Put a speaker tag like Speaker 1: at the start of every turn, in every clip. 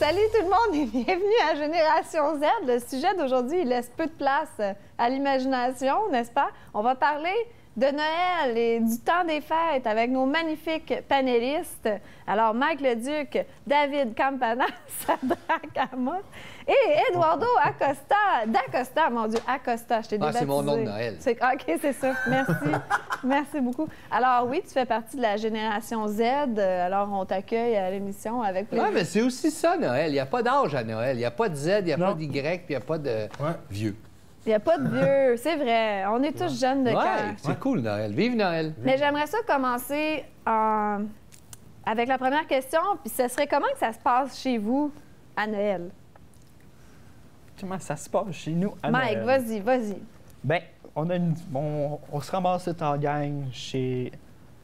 Speaker 1: Salut tout le monde et bienvenue à Génération Z. Le sujet d'aujourd'hui, il laisse peu de place à l'imagination, n'est-ce pas? On va parler de Noël et du temps des fêtes avec nos magnifiques panélistes. Alors, Mike Leduc, David Campana, Sadrak Amos et Eduardo Acosta. D'Acosta, mon Dieu, Acosta, je t'ai débaptisé.
Speaker 2: C'est mon nom de Noël.
Speaker 1: OK, c'est ça. Merci. Merci beaucoup. Alors oui, tu fais partie de la Génération Z. Alors, on t'accueille à l'émission avec plaisir.
Speaker 2: Oui, mais c'est aussi ça, Noël. Il n'y a pas d'âge à Noël. Il n'y a pas de Z, il n'y a pas d'Y, puis il n'y a pas de vieux.
Speaker 1: Il n'y a pas de vieux, c'est vrai. On est tous jeunes de cœur.
Speaker 2: C'est cool, Noël. Vive Noël!
Speaker 1: Mais j'aimerais ça commencer avec la première question. Puis ce serait comment que ça se passe chez vous à Noël?
Speaker 3: Comment ça se passe chez nous à
Speaker 1: Mike,
Speaker 3: Noël?
Speaker 1: vas-y.
Speaker 3: Bien, on se ramasse tout en gang chez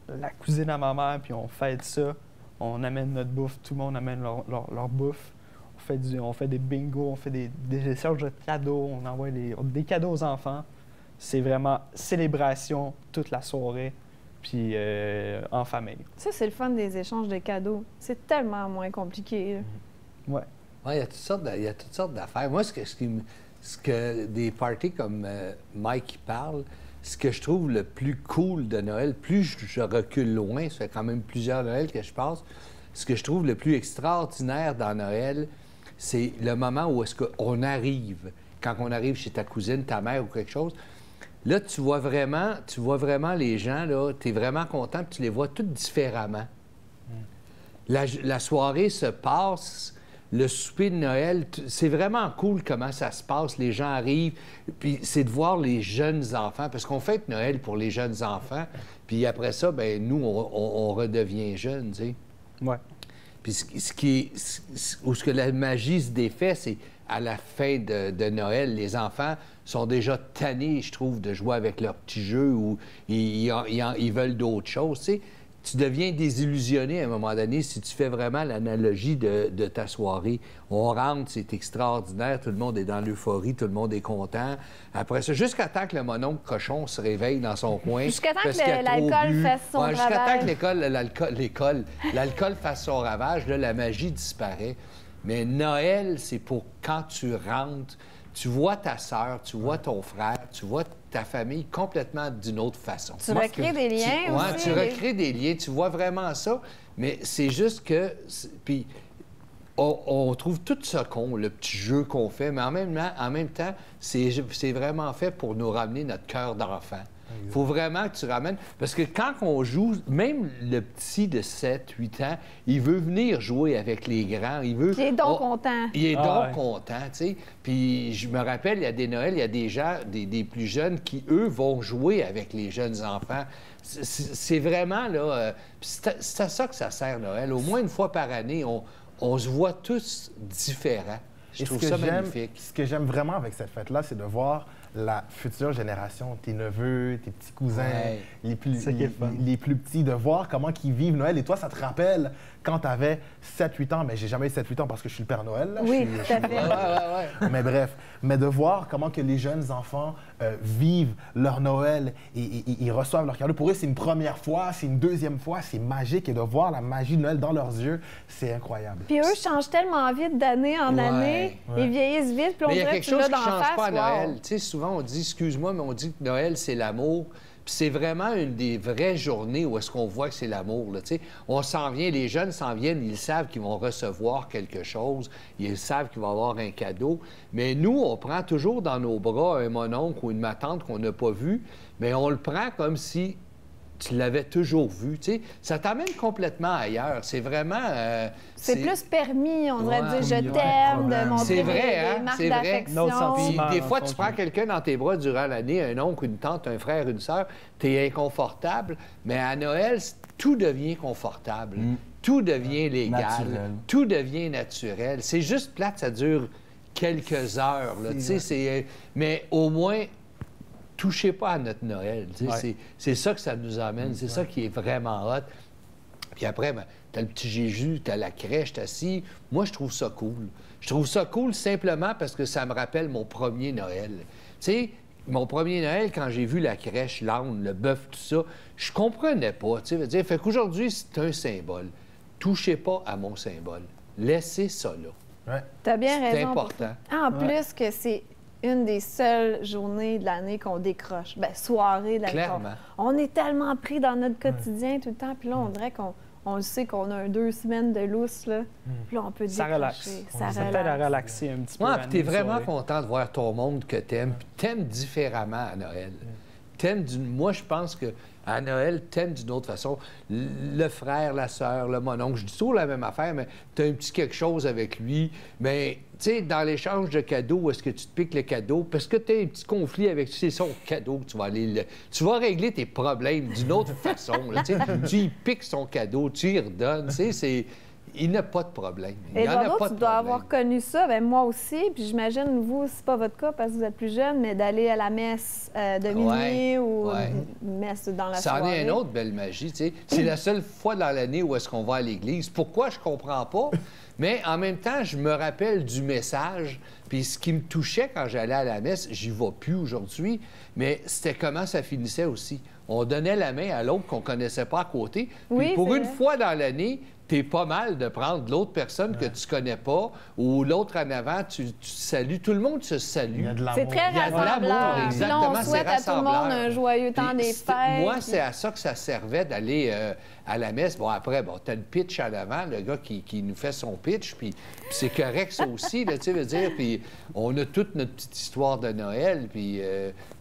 Speaker 3: la cousine à ma mère, puis on fête ça. On amène notre bouffe, tout le monde amène leur bouffe. On fait des bingos, on fait des échanges de cadeaux, on envoie des cadeaux aux enfants. C'est vraiment célébration toute la soirée, puis en famille.
Speaker 1: Ça, c'est le fun des échanges de cadeaux. C'est tellement moins compliqué.
Speaker 3: Ouais.
Speaker 2: Ouais, il y a toutes sortes d'affaires. Moi, ce que des parties comme Mike parle, ce que je trouve le plus cool de Noël, plus je recule loin, ça fait quand même plusieurs Noëls que je passe, ce que je trouve le plus extraordinaire dans Noël, c'est le moment où est-ce qu'on arrive, quand on arrive chez ta cousine, ta mère ou quelque chose. Là, tu vois vraiment les gens, là, tu es vraiment content, puis tu les vois tous différemment. La soirée se passe, le souper de Noël, c'est vraiment cool comment ça se passe. Les gens arrivent, puis c'est de voir les jeunes enfants, parce qu'on fête Noël pour les jeunes enfants, puis après ça, ben nous, on redevient jeunes, tu sais.
Speaker 3: Ouais.
Speaker 2: Puis ce que la magie se défait, c'est à la fin de Noël, les enfants sont déjà tannés, je trouve, de jouer avec leurs petits jeux ou ils veulent d'autres choses. Tu sais, tu deviens désillusionné à un moment donné si tu fais vraiment l'analogie de ta soirée. On rentre, c'est extraordinaire, tout le monde est dans l'euphorie, tout le monde est content. Après ça, jusqu'à temps que le mononcle cochon se réveille dans son coin.
Speaker 1: Jusqu'à temps que l'alcool fasse son ravage.
Speaker 2: Jusqu'à temps que l'alcool fasse son ravage, là, la magie disparaît. Mais Noël, c'est pour quand tu rentres, tu vois ta sœur, tu vois ton frère, tu vois ta famille complètement d'une autre façon.
Speaker 1: Tu recrées des liens aussi.
Speaker 2: Tu recrées des liens, tu vois vraiment ça, mais c'est juste que... Puis on trouve tout ça con, le petit jeu qu'on fait, mais en même temps, c'est vraiment fait pour nous ramener notre cœur d'enfant. Il faut vraiment que tu ramènes... Parce que quand on joue, même le petit de 7, 8 ans, il veut venir jouer avec les grands. Il est
Speaker 1: donc content.
Speaker 2: Il est donc content, tu sais. Puis je me rappelle, il y a des Noëls, il y a des gens, des plus jeunes qui, eux, vont jouer avec les jeunes enfants. C'est vraiment, là... c'est à ça que ça sert, Noël. Au moins une fois par année, on se voit tous différents. Je trouve ça magnifique.
Speaker 4: Ce que j'aime vraiment avec cette fête-là, c'est de voir la future génération, tes neveux, tes petits cousins, les plus petits, de voir comment ils vivent Noël. Et toi, ça te rappelle quand tu avais 7-8 ans, mais j'ai jamais eu 7-8 ans parce que je suis le Père Noël. Là.
Speaker 1: Oui, tout à fait.
Speaker 4: Mais bref, de voir comment que les jeunes enfants vivent leur Noël et ils reçoivent leur cadeau. Pour eux, c'est une première fois, c'est une deuxième fois, c'est magique. Et de voir la magie de Noël dans leurs yeux, c'est incroyable.
Speaker 1: Puis eux changent tellement vite d'année en année. Ils vieillissent vite, puis on dirait que tu l'as d'en face.
Speaker 2: Mais il y a quelque chose qui ne change pas à Noël. Tu sais, souvent, on dit, excuse-moi, mais on dit que Noël, c'est l'amour. Puis c'est vraiment une des vraies journées où est-ce qu'on voit que c'est l'amour. Là, on s'en vient, les jeunes s'en viennent, ils savent qu'ils vont recevoir quelque chose, ils savent qu'ils vont avoir un cadeau. Mais nous, on prend toujours dans nos bras un mononcle ou une matante qu'on n'a pas vu, mais on le prend comme si tu l'avais toujours vu, tu sais. Ça t'amène complètement ailleurs. C'est vraiment...
Speaker 1: c'est plus permis, on devrait dire « je t'aime », de montrer des marques d'affection.
Speaker 2: Puis des fois, tu prends quelqu'un dans tes bras durant l'année, un oncle, une tante, un frère, une sœur, t'es inconfortable, mais à Noël, tout devient confortable. Tout devient légal. Naturel. Tout devient naturel. C'est juste plate, ça dure quelques heures, là, tu sais. Mais au moins... touchez pas à notre Noël. C'est ça que ça nous amène. C'est ça qui est vraiment hot. Puis après, ben, t'as le petit Jésus, t'as la crèche, t'as assis. Moi, je trouve ça cool. Je trouve ça cool simplement parce que ça me rappelle mon premier Noël. Tu sais, mon premier Noël, quand j'ai vu la crèche, l'âne, le bœuf, tout ça, je comprenais pas. Tu sais, fait qu'aujourd'hui, c'est un symbole. Touchez pas à mon symbole. Laissez ça là.
Speaker 4: Ouais.
Speaker 1: Tu as bien
Speaker 2: C'est
Speaker 1: raison.
Speaker 2: important.
Speaker 1: En plus que c'est une des seules journées de l'année qu'on décroche. Bien, soirée de l'année.
Speaker 2: Clairement.
Speaker 1: On est tellement pris dans notre quotidien tout le temps, puis là, on dirait qu'on le sait qu'on a 2 semaines de lousse, là. Puis là, on peut
Speaker 3: Ça
Speaker 1: décrocher.
Speaker 3: relaxe.
Speaker 1: Ça
Speaker 3: Ça t'aide à
Speaker 1: relaxe.
Speaker 3: relaxer un petit peu.
Speaker 2: Ouais,
Speaker 3: à
Speaker 2: puis t'es
Speaker 3: nous
Speaker 2: vraiment
Speaker 3: soirée.
Speaker 2: content de voir ton monde que t'aimes. Puis t'aimes différemment à Noël. Moi, je pense que à Noël, t'aimes d'une autre façon. Le frère, la sœur, le mononcle, je dis toujours la même affaire, mais t'as un petit quelque chose avec lui. Mais, tu sais, dans l'échange de cadeaux, où est-ce que tu te piques le cadeau? Parce que t'as un petit conflit avec lui, c'est son cadeau que tu vas aller... Tu vas régler tes problèmes d'une autre façon. Là, tu sais. Tu y piques son cadeau, tu y redonnes, tu sais, c'est... Il n'a pas de problème. Il
Speaker 1: Et
Speaker 2: n'y en a
Speaker 1: Eduardo,
Speaker 2: pas
Speaker 1: tu
Speaker 2: de
Speaker 1: dois
Speaker 2: problème.
Speaker 1: avoir connu ça, bien, moi aussi, puis j'imagine, vous, c'est pas votre cas parce que vous êtes plus jeune, mais d'aller à la messe de minuit ou une messe dans la
Speaker 2: Ça en
Speaker 1: soirée.
Speaker 2: est une autre belle magie, tu sais. C'est la seule fois dans l'année où est-ce qu'on va à l'église. Pourquoi, je comprends pas. Mais en même temps, je me rappelle du message. Puis ce qui me touchait quand j'allais à la messe, j'y vais plus aujourd'hui, mais c'était comment ça finissait aussi. On donnait la main à l'autre qu'on connaissait pas à côté. Puis
Speaker 1: Oui,
Speaker 2: pour
Speaker 1: c'est
Speaker 2: une
Speaker 1: vrai.
Speaker 2: fois dans l'année, t'es pas mal de prendre l'autre personne que tu connais pas ou l'autre en avant, tu salues. Tout le monde se salue.
Speaker 4: Il y a de l'amour.
Speaker 1: C'est très
Speaker 2: Il y a de
Speaker 1: rassembleur.
Speaker 2: l'amour,
Speaker 1: Puis là,
Speaker 2: exactement,
Speaker 1: on
Speaker 2: c'est
Speaker 1: souhaite à tout le monde
Speaker 2: rassembleur.
Speaker 1: un joyeux temps
Speaker 2: Puis
Speaker 1: des
Speaker 2: c'était-
Speaker 1: fêtes.
Speaker 2: Moi,
Speaker 1: puis-
Speaker 2: c'est à ça que ça servait d'aller à la messe. Bon, après, t'as le pitch en avant, le gars qui nous fait son pitch, puis c'est correct, ça aussi, là, tu sais, veux dire. Puis on a toute notre petite histoire de Noël, puis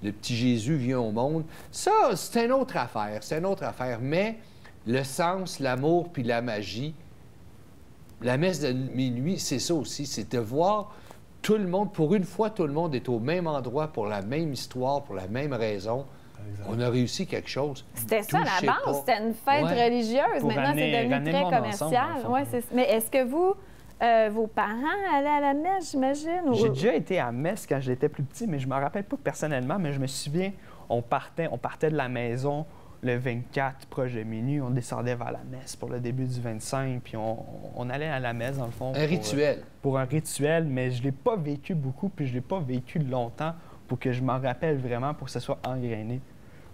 Speaker 2: le petit Jésus vient au monde. Ça, c'est une autre affaire, c'est une autre affaire. Mais le sens, l'amour, puis la magie, la messe de minuit, c'est ça aussi, c'est de voir tout le monde, pour une fois, tout le monde est au même endroit pour la même histoire, pour la même raison.
Speaker 4: Exact.
Speaker 2: On a réussi quelque chose.
Speaker 1: C'était ça,
Speaker 2: Touchez
Speaker 1: la
Speaker 2: pas.
Speaker 1: base, c'était une fête
Speaker 2: Ouais.
Speaker 1: religieuse.
Speaker 3: Pour
Speaker 1: Maintenant, c'est
Speaker 3: ramener-
Speaker 1: devenu
Speaker 3: ramener
Speaker 1: très
Speaker 3: le monde
Speaker 1: commercial.
Speaker 3: ensemble, dans le fond.
Speaker 1: Ouais, mais est-ce que vous, vos parents allaient à la messe, j'imagine? ou-
Speaker 3: J'ai déjà été à messe quand j'étais plus petit, mais je me rappelle pas personnellement, mais je me souviens, on partait de la maison le 24, proche de minuit, on descendait vers la messe pour le début du 25, puis on allait à la messe, dans le fond.
Speaker 2: Un rituel.
Speaker 3: Pour un rituel, mais je l'ai pas vécu beaucoup, puis je l'ai pas vécu longtemps pour que je m'en rappelle vraiment, pour que ce soit engrainé.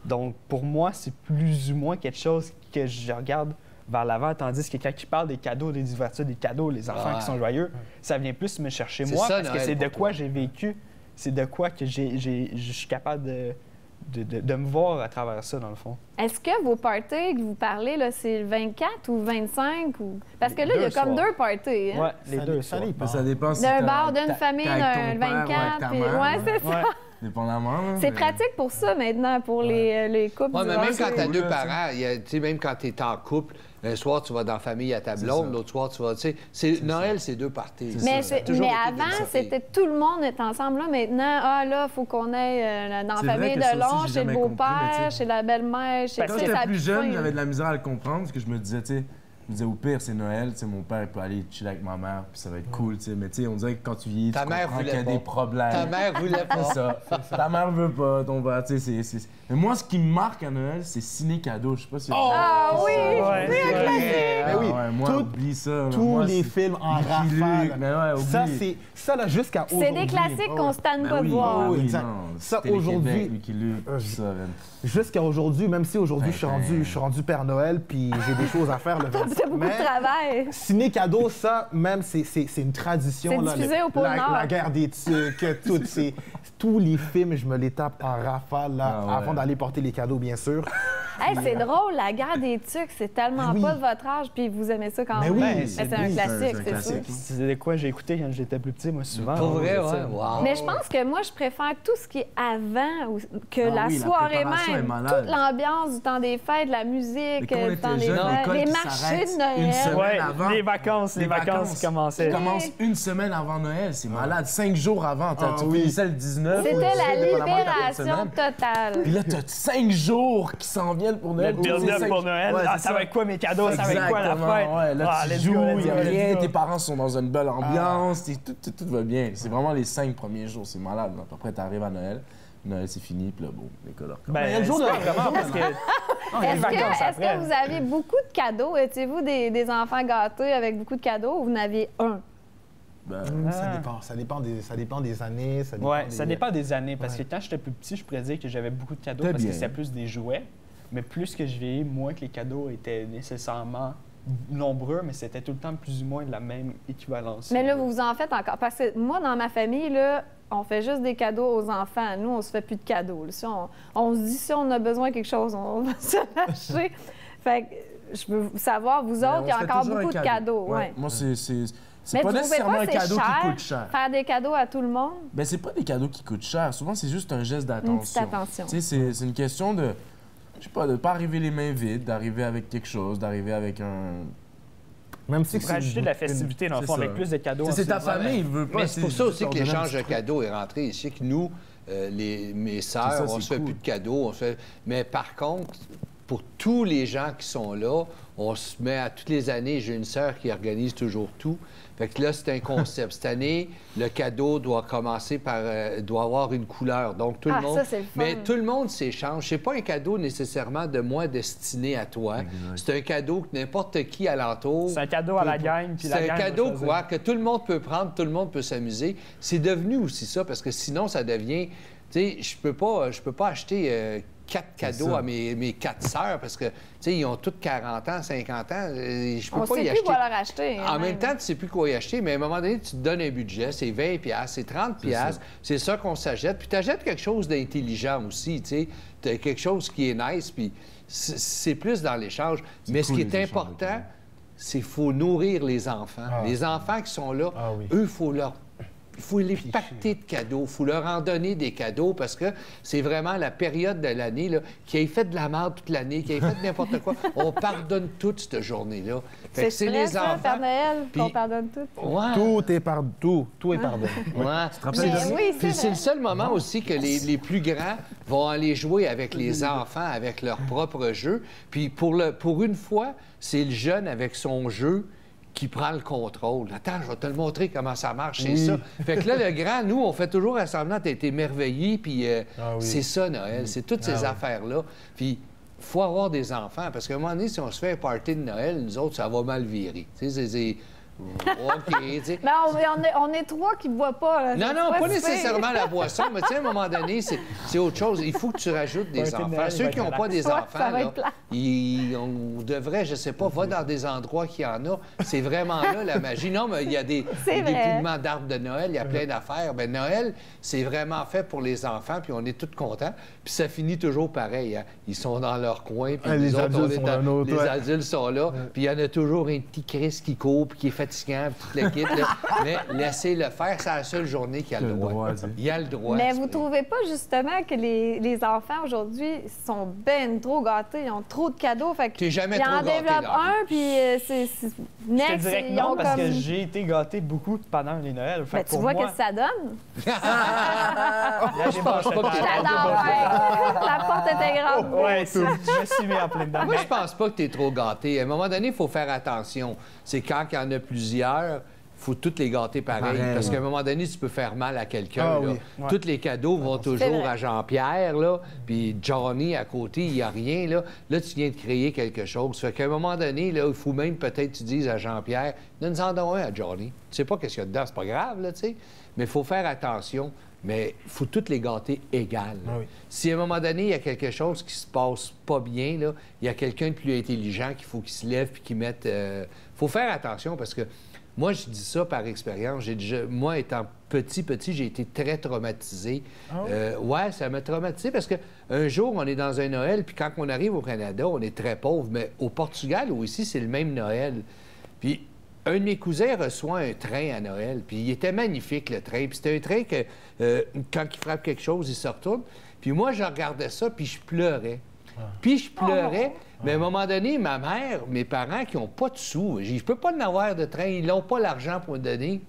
Speaker 3: Donc, pour moi, c'est plus ou moins quelque chose que je regarde vers l'avant, tandis que quand il parle des cadeaux, des ouvertures des cadeaux, les enfants
Speaker 2: Ouais.
Speaker 3: qui sont joyeux, ça vient plus me chercher
Speaker 2: C'est
Speaker 3: moi,
Speaker 2: ça,
Speaker 3: parce que
Speaker 2: Noël,
Speaker 3: c'est de
Speaker 2: pour
Speaker 3: quoi
Speaker 2: toi.
Speaker 3: j'ai vécu, c'est de quoi que je suis capable de me voir à travers ça, dans le fond.
Speaker 1: Est-ce que vos parties que vous parlez, là, c'est le 24 ou 25? Ou... Parce que là, il y a
Speaker 3: Deux
Speaker 1: comme
Speaker 3: soirs.
Speaker 1: 2 parties. Hein?
Speaker 3: Ouais, les
Speaker 4: Ça
Speaker 3: deux
Speaker 4: ça
Speaker 3: soirs.
Speaker 4: dépend.
Speaker 5: Ça dépend si
Speaker 1: D'un
Speaker 5: t'as-
Speaker 1: bar, d'une
Speaker 5: t'as-
Speaker 1: famille,
Speaker 5: t'es avec
Speaker 1: d'un
Speaker 5: ton père ou avec
Speaker 1: 24.
Speaker 5: ta
Speaker 1: Puis...
Speaker 5: mère,
Speaker 1: Ouais, c'est ça.
Speaker 3: Ouais.
Speaker 5: Dépendamment. là,
Speaker 1: C'est
Speaker 5: mais-
Speaker 1: pratique pour ça maintenant, pour les couples.
Speaker 2: Oui, mais
Speaker 1: du
Speaker 2: même
Speaker 1: hockey.
Speaker 2: quand t'as
Speaker 5: cool,
Speaker 2: deux
Speaker 5: là,
Speaker 2: parents, tu sais, même quand t'es en couple, un soir, tu vas dans la famille à ta blonde,
Speaker 5: ça.
Speaker 2: l'autre soir, tu vas, tu sais, Noël, c'est deux parties.
Speaker 1: Mais,
Speaker 2: Ça a toujours
Speaker 1: mais
Speaker 2: été
Speaker 1: avant,
Speaker 2: comme ça.
Speaker 1: c'était tout le monde est ensemble. Là, maintenant, là, il faut qu'on aille dans la
Speaker 5: C'est
Speaker 1: famille
Speaker 5: vrai que
Speaker 1: de
Speaker 5: ça aussi,
Speaker 1: l'oncle,
Speaker 5: j'ai
Speaker 1: chez le
Speaker 5: jamais compris,
Speaker 1: beau-père,
Speaker 5: mais tu sais-
Speaker 1: chez la belle-mère, chez
Speaker 3: Parce
Speaker 5: Quand
Speaker 3: que
Speaker 5: j'étais
Speaker 1: ça a
Speaker 5: plus
Speaker 1: plus
Speaker 5: jeune,
Speaker 1: fin,
Speaker 5: j'avais
Speaker 1: là.
Speaker 5: de la misère à le comprendre parce que je me disais, tu sais, je me disais, au pire, c'est Noël, tu sais, mon père il peut aller chiller avec ma mère, puis ça va être cool, tu sais. Mais tu sais, on dirait que quand tu vieillis,
Speaker 2: Ta
Speaker 5: tu
Speaker 2: mère
Speaker 5: comprends qu'il y
Speaker 2: voulait
Speaker 5: a
Speaker 2: pas.
Speaker 5: des problèmes.
Speaker 2: Ta mère voulait pas.
Speaker 5: C'est ça. Ta mère veut pas, ton père, tu sais, Mais moi, ce qui me marque à Noël, c'est ciné-cadeau. Je sais pas si...
Speaker 1: Ah oui!
Speaker 3: Ouais,
Speaker 1: Oui,
Speaker 3: c'est
Speaker 1: un
Speaker 3: vrai.
Speaker 1: classique!
Speaker 4: Mais oui,
Speaker 5: ouais, moi,
Speaker 4: tout-
Speaker 5: oublie ça. là.
Speaker 4: Tous
Speaker 5: Moi,
Speaker 4: les
Speaker 5: c'est
Speaker 4: films en
Speaker 5: Lucky Luke,
Speaker 4: rafale.
Speaker 5: mais ouais,
Speaker 4: Ça,
Speaker 5: oublie.
Speaker 4: c'est ça là jusqu'à
Speaker 1: C'est
Speaker 4: aujourd'hui.
Speaker 1: des classiques qu'on se tanne
Speaker 5: Ben
Speaker 1: pas de
Speaker 5: oui,
Speaker 1: voir.
Speaker 5: oui,
Speaker 4: exact.
Speaker 5: non,
Speaker 4: Ça,
Speaker 5: Télé-Québec,
Speaker 4: aujourd'hui-
Speaker 5: Lucky Luke, tout ça, man.
Speaker 4: Jusqu'à aujourd'hui, même si aujourd'hui je
Speaker 5: Ben.
Speaker 4: suis rendu Père Noël, puis j'ai des choses à faire le 25.
Speaker 1: T'as beaucoup de travail.
Speaker 4: Ciné-cadeau, ça, même, c'est une tradition.
Speaker 1: C'est
Speaker 4: là,
Speaker 1: diffusé au pôle Nord.
Speaker 4: La guerre des tucs, tous les films, je me les tape en rafale là,
Speaker 5: Ah ouais.
Speaker 4: avant d'aller porter les cadeaux, bien sûr.
Speaker 1: Hey, c'est drôle, la guerre des tucs, c'est tellement
Speaker 4: Mais oui.
Speaker 1: pas de votre âge, puis vous aimez ça quand
Speaker 4: Mais
Speaker 1: même.
Speaker 4: oui,
Speaker 1: Mais c'est un
Speaker 5: oui,
Speaker 1: classique,
Speaker 5: c'est
Speaker 1: c'est
Speaker 5: un
Speaker 1: sûr.
Speaker 5: classique.
Speaker 3: C'est de quoi j'ai écouté quand j'étais plus petit, moi, souvent.
Speaker 2: Pour vrai,
Speaker 3: on
Speaker 2: ouais.
Speaker 3: faisait ça.
Speaker 2: Wow.
Speaker 1: Mais je pense que moi, je préfère tout ce qui est avant que
Speaker 5: Ah
Speaker 1: la
Speaker 5: oui, la
Speaker 1: soirée
Speaker 5: préparation est
Speaker 1: même.
Speaker 5: malade.
Speaker 1: Toute l'ambiance du temps des fêtes, la musique,
Speaker 5: Mais quand on
Speaker 1: du temps
Speaker 5: était
Speaker 1: des
Speaker 5: jeune,
Speaker 1: fêtes,
Speaker 5: l'école
Speaker 1: les
Speaker 5: qui
Speaker 1: marchés
Speaker 5: s'arrête
Speaker 1: de Noël.
Speaker 5: une semaine.
Speaker 3: Ouais,
Speaker 5: avant.
Speaker 3: les vacances commençaient.
Speaker 5: Ça commence une semaine avant Noël, c'est malade. 5 jours avant, tu
Speaker 4: oui.
Speaker 5: finissais le 19.
Speaker 1: C'était
Speaker 5: ou le 18,
Speaker 1: la
Speaker 5: dépendamment de la
Speaker 1: libération
Speaker 5: semaine.
Speaker 1: totale.
Speaker 5: Puis là, t'as 5 jours qui s'en viennent pour
Speaker 3: Le
Speaker 5: Noël.
Speaker 3: build-up pour Noël.
Speaker 5: Ouais,
Speaker 3: Ah,
Speaker 5: c'est
Speaker 3: ça va être quoi mes cadeaux? Ça va être quoi la
Speaker 5: Exactement,
Speaker 3: fête?
Speaker 5: ouais. Là,
Speaker 3: Ah,
Speaker 5: tu
Speaker 3: let's
Speaker 5: joues,
Speaker 3: go,
Speaker 5: il
Speaker 3: let's
Speaker 5: n'y a
Speaker 3: go, let's
Speaker 5: rien,
Speaker 3: go.
Speaker 5: tes parents sont dans une belle ambiance, tout va bien. C'est vraiment les 5 premiers jours, c'est malade. Là. Après, t'arrives à Noël, Noël c'est fini, puis là, bon, l'école recommence.
Speaker 3: Ben,
Speaker 4: il y a le jour
Speaker 3: c'est
Speaker 4: de-
Speaker 3: pas vraiment parce que... les
Speaker 1: Est-ce
Speaker 3: vacances
Speaker 1: que
Speaker 3: après.
Speaker 1: vous avez beaucoup de cadeaux? Étiez-vous des enfants gâtés avec beaucoup de cadeaux ou vous en aviez un?
Speaker 5: Ben,
Speaker 4: Ça dépend des années. Ça dépend
Speaker 3: Ouais,
Speaker 4: des...
Speaker 3: ça dépend des années. Parce que quand j'étais plus petit, je pourrais dire que j'avais beaucoup de cadeaux
Speaker 5: T'es
Speaker 3: parce que
Speaker 5: bien.
Speaker 3: c'était plus des jouets. Mais plus que je vieillis, moins que les cadeaux étaient nécessairement nombreux, mais c'était tout le temps plus ou moins de la même équivalence.
Speaker 1: Mais là, vous vous en faites encore. Parce que moi, dans ma famille, là, on fait juste des cadeaux aux enfants. Nous, on se fait plus de cadeaux. Là. Si on se dit, si on a besoin de quelque chose, on va se lâcher. Fait que je veux savoir, vous autres, il y a encore beaucoup de cadeaux.
Speaker 5: Ouais.
Speaker 1: Ouais.
Speaker 5: Moi, c'est
Speaker 1: Mais
Speaker 5: pas
Speaker 1: vous trouvez
Speaker 5: nécessairement un
Speaker 1: c'est
Speaker 5: cadeau qui coûte cher.
Speaker 1: Faire des cadeaux à tout le monde?
Speaker 5: Ben, c'est pas des cadeaux qui coûtent cher. Souvent, c'est juste un geste d'attention.
Speaker 1: Une petite attention.
Speaker 5: Tu sais, c'est une question de, je sais pas, de pas arriver les mains vides, d'arriver avec quelque chose, d'arriver avec un...
Speaker 4: Même si
Speaker 3: Pour rajouter de la festivité, dans le fond,
Speaker 5: c'est
Speaker 3: avec
Speaker 5: ça.
Speaker 3: plus de cadeaux.
Speaker 5: C'est ta
Speaker 3: ensuite.
Speaker 5: famille, il veut pas.
Speaker 2: Mais c'est pour ça aussi que l'échange de
Speaker 5: cadeaux.
Speaker 2: cadeaux est rentré ici, que nous, mes sœurs,
Speaker 5: ça,
Speaker 2: on
Speaker 5: c'est
Speaker 2: se fait
Speaker 5: cool.
Speaker 2: plus de cadeaux. Mais par contre, pour tous les gens qui sont là, on se met à toutes les années, j'ai une sœur qui organise toujours tout. Fait que là, c'est un concept. Cette année, le cadeau doit commencer par... doit avoir une couleur. Donc, tout le monde...
Speaker 1: ça, c'est le fun.
Speaker 2: Mais tout le monde s'échange. C'est pas un cadeau nécessairement de moi destiné à toi. C'est un cadeau que n'importe qui alentour...
Speaker 3: C'est un cadeau à la gang, puis la
Speaker 2: C'est
Speaker 3: gang
Speaker 2: un
Speaker 3: va
Speaker 2: cadeau
Speaker 3: choisir.
Speaker 2: quoi, que tout le monde peut prendre, tout le monde peut s'amuser. C'est devenu aussi ça, parce que sinon, ça devient... Tu sais, je peux pas acheter 4 cadeaux
Speaker 5: ça.
Speaker 2: à mes 4 sœurs, parce que, tu sais, ils ont toutes 40 ans, 50 ans. Je peux
Speaker 1: On
Speaker 2: pas
Speaker 1: sait
Speaker 2: y
Speaker 1: plus
Speaker 2: acheter.
Speaker 1: quoi leur acheter.
Speaker 2: En même temps, tu sais plus quoi y acheter, mais à un moment donné, tu te donnes un budget, c'est 20 c'est 30 c'est ça qu'on s'achète. Puis tu achètes quelque chose d'intelligent aussi, tu sais. T'as quelque chose qui est nice, puis c'est plus dans l'échange. Mais ce
Speaker 5: cool,
Speaker 2: qui est
Speaker 5: les échanges,
Speaker 2: important, c'est qu'il faut nourrir les enfants. Les enfants qui sont là, eux, il faut les pacter de cadeaux, il faut leur en donner des cadeaux parce que c'est vraiment la période de l'année là, qui ait fait de la merde toute l'année, qui ait fait n'importe quoi. On pardonne toute cette journée-là. Fait que
Speaker 1: C'est vrai, ça, Père Noël, qu'on
Speaker 2: Puis-
Speaker 1: pardonne tout.
Speaker 2: Ouais.
Speaker 4: Tout est pardonné.
Speaker 2: Ouais.
Speaker 1: Mais oui,
Speaker 2: Puis
Speaker 1: c'est
Speaker 2: c'est le
Speaker 1: vrai.
Speaker 2: seul moment aussi que les plus grands vont aller jouer avec les enfants, avec leur propre jeu. Puis pour une fois, c'est le jeune avec son jeu qui prend le contrôle. Attends, je vais te le montrer comment ça marche, c'est ça. Fait que là, le grand, nous, on fait toujours à semblant d'être émerveillés, puis c'est ça, Noël. C'est toutes ces affaires-là. Puis faut avoir des enfants, parce qu'à un moment donné, si on se fait un party de Noël, nous autres, ça va mal virer. Tu sais, c'est... OK, tu sais.
Speaker 1: Mais on est 3 qui ne boivent pas. Là.
Speaker 2: Non,
Speaker 1: C'est
Speaker 2: non, pas
Speaker 1: si pire.
Speaker 2: nécessairement la boisson, mais tu sais, à un moment donné, c'est autre chose. Il faut que tu rajoutes des
Speaker 3: Party de
Speaker 2: enfants.
Speaker 3: Noël,
Speaker 2: Ceux
Speaker 3: va
Speaker 2: qui
Speaker 3: être
Speaker 2: n'ont pas des
Speaker 1: relax. Ouais,
Speaker 2: enfants,
Speaker 1: ça va
Speaker 2: là,
Speaker 1: être plate.
Speaker 2: on devrait, je sais pas, va dans des endroits qu'il y en a. C'est vraiment là la magie. Non, mais il y a des
Speaker 1: C'est vrai.
Speaker 2: dépouillements d'arbres de Noël, il y a plein d'affaires. Ben Noël, c'est vraiment fait pour les enfants, puis on est tous contents. Puis ça finit toujours pareil. Hein. Ils sont dans leur coin, puis
Speaker 4: Ah,
Speaker 2: nous
Speaker 4: les
Speaker 2: autres, on
Speaker 4: adultes
Speaker 2: est
Speaker 4: sont
Speaker 2: dans-
Speaker 4: dans notre,
Speaker 2: les
Speaker 4: ouais.
Speaker 2: adultes sont là, puis il y en a toujours un petit Chris qui court, puis qui est fatigant, puis tout le kit. Là. Mais laissez-le faire, c'est la seule journée qu'il a le droit.
Speaker 5: tu sais.
Speaker 2: Il a le droit.
Speaker 1: Mais vous trouvez pas justement que les enfants aujourd'hui sont ben trop gâtés, ils ont trop de cadeaux, fait
Speaker 2: T'es jamais
Speaker 1: ils
Speaker 2: trop
Speaker 1: en
Speaker 2: gâté,
Speaker 1: développent
Speaker 2: là.
Speaker 1: un, puis c'est
Speaker 3: Je te
Speaker 1: next,
Speaker 3: dirais que
Speaker 1: ils
Speaker 3: non,
Speaker 1: ont
Speaker 3: parce que
Speaker 1: comme...
Speaker 3: j'ai été gâté beaucoup pendant les Noëls. Fait
Speaker 1: Ben,
Speaker 3: que
Speaker 1: tu
Speaker 3: pour
Speaker 1: vois
Speaker 3: moi,
Speaker 1: que ça donne.
Speaker 3: là, j'ai
Speaker 2: pense pas que t'es-
Speaker 1: J'adore, ouais. La porte était grande.
Speaker 3: Ouais, je me suis mis en plein dedans.
Speaker 2: Moi,
Speaker 3: Mais-
Speaker 2: je pense pas que tu es trop gâté. À un moment donné, il faut faire attention. C'est quand il y en a plusieurs, il faut toutes les gâter pareil.
Speaker 5: Pareil,
Speaker 2: Parce
Speaker 5: ouais.
Speaker 2: qu'à un moment donné, tu peux faire mal à quelqu'un.
Speaker 4: Ah
Speaker 2: là.
Speaker 4: oui.
Speaker 3: Ouais.
Speaker 2: Tous les cadeaux vont toujours
Speaker 1: vrai.
Speaker 2: à Jean-Pierre, là, puis Johnny à côté, il n'y a rien. Là, tu viens de créer quelque chose. Fait qu'à un moment donné, là, il faut même peut-être que tu dises à Jean-Pierre, donne-en donc un à Johnny. Tu sais pas qu'est-ce qu'il y a dedans, c'est pas grave, là, tu sais. Mais il faut faire attention. Mais il faut toutes les gâter égales.
Speaker 4: Ah oui.
Speaker 2: Si à un moment donné, il y a quelque chose qui se passe pas bien, là, il y a quelqu'un de plus intelligent qu'il faut qu'il se lève puis qu'il mette... faut faire attention parce que moi, je dis ça par expérience. Moi, étant petit, j'ai été très traumatisé. Ouais, ça m'a traumatisé parce que un jour, on est dans un Noël, puis quand on arrive au Canada, on est très pauvre. Mais au Portugal ou ici, c'est le même Noël. Puis un de mes cousins reçoit un train à Noël, puis il était magnifique, le train. Puis c'était un train que, quand il frappe quelque chose, il se retourne. Puis moi, je regardais ça, puis je pleurais. Puis je pleurais, mais à un moment donné, ma mère, mes parents qui n'ont pas de sous, je peux pas en avoir de train, ils n'ont pas l'argent pour me donner.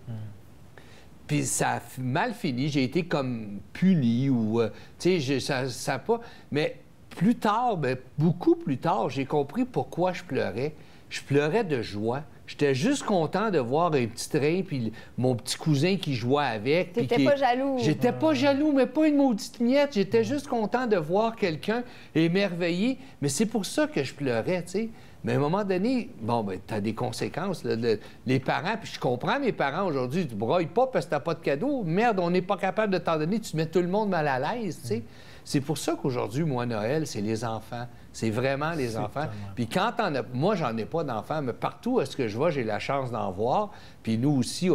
Speaker 2: Puis ça a mal fini, j'ai été comme puni ou, tu sais, ça a pas... Mais plus tard, beaucoup plus tard, j'ai compris pourquoi je pleurais. Je pleurais de joie. J'étais juste content de voir un petit train, puis mon petit cousin qui jouait avec. puis
Speaker 1: T'étais
Speaker 2: qui-
Speaker 1: pas jaloux.
Speaker 2: J'étais pas jaloux, mais pas une maudite miette. J'étais juste content de voir quelqu'un émerveillé. Mais c'est pour ça que je pleurais, tu sais. Mais à un moment donné, bon, ben, tu as des conséquences. Là, les parents, puis je comprends mes parents aujourd'hui, tu brailles pas parce que t'as pas de cadeau. Merde, on n'est pas capable de t'en donner, tu mets tout le monde mal à l'aise, tu sais. C'est pour ça qu'aujourd'hui, moi, Noël, c'est les enfants. C'est vraiment les enfants. Puis quand t'en as... Moi, j'en ai pas d'enfants, mais partout où ce que je vais, j'ai la chance d'en voir. Puis nous aussi,